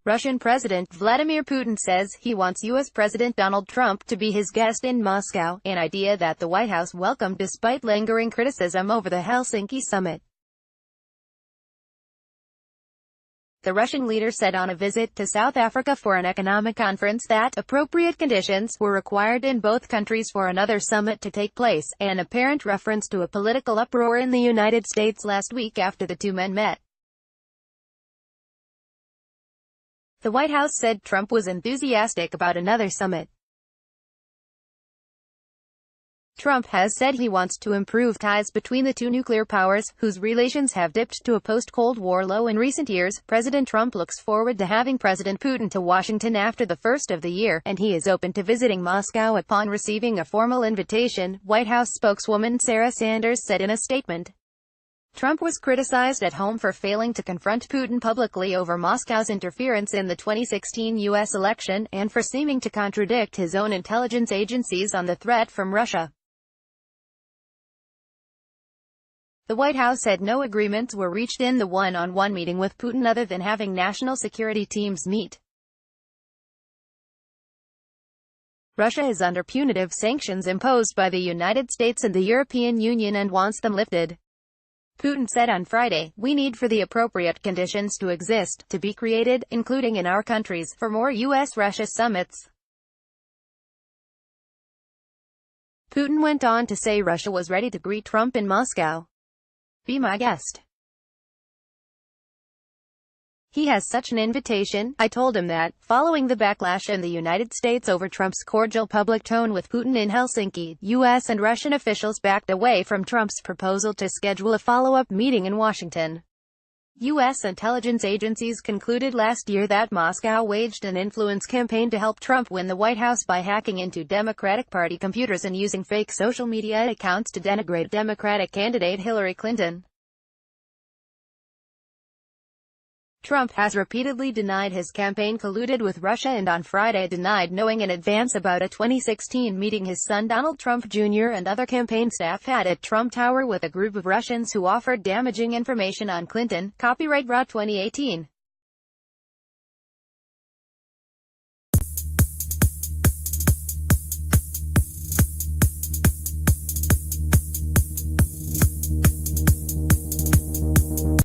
Russian President Vladimir Putin says he wants U.S. President Donald Trump to be his guest in Moscow, an idea that the White House welcomed despite lingering criticism over the Helsinki summit. The Russian leader said on a visit to South Africa for an economic conference that appropriate conditions were required in both countries for another summit to take place, an apparent reference to a political uproar in the United States last week after the two men met. The White House said Trump was enthusiastic about another summit. Trump has said he wants to improve ties between the two nuclear powers, whose relations have dipped to a post-Cold War low in recent years. President Trump looks forward to having President Putin to Washington after the first of the year, and he is open to visiting Moscow upon receiving a formal invitation, White House spokeswoman Sarah Sanders said in a statement. Trump was criticized at home for failing to confront Putin publicly over Moscow's interference in the 2016 U.S. election, and for seeming to contradict his own intelligence agencies on the threat from Russia. The White House said no agreements were reached in the one-on-one meeting with Putin other than having national security teams meet. Russia is under punitive sanctions imposed by the United States and the European Union and wants them lifted. Putin said on Friday, "We need for the appropriate conditions to exist, to be created, including in our countries, for more U.S.-Russia summits." Putin went on to say Russia was ready to greet Trump in Moscow. "Be my guest. He has such an invitation. I told him that." Following the backlash in the United States over Trump's cordial public tone with Putin in Helsinki, U.S. and Russian officials backed away from Trump's proposal to schedule a follow-up meeting in Washington. U.S. intelligence agencies concluded last year that Moscow waged an influence campaign to help Trump win the White House by hacking into Democratic Party computers and using fake social media accounts to denigrate Democratic candidate Hillary Clinton. Trump has repeatedly denied his campaign colluded with Russia and on Friday denied knowing in advance about a 2016 meeting his son Donald Trump Jr. and other campaign staff had at Trump Tower with a group of Russians who offered damaging information on Clinton. Copyright Raw 2018.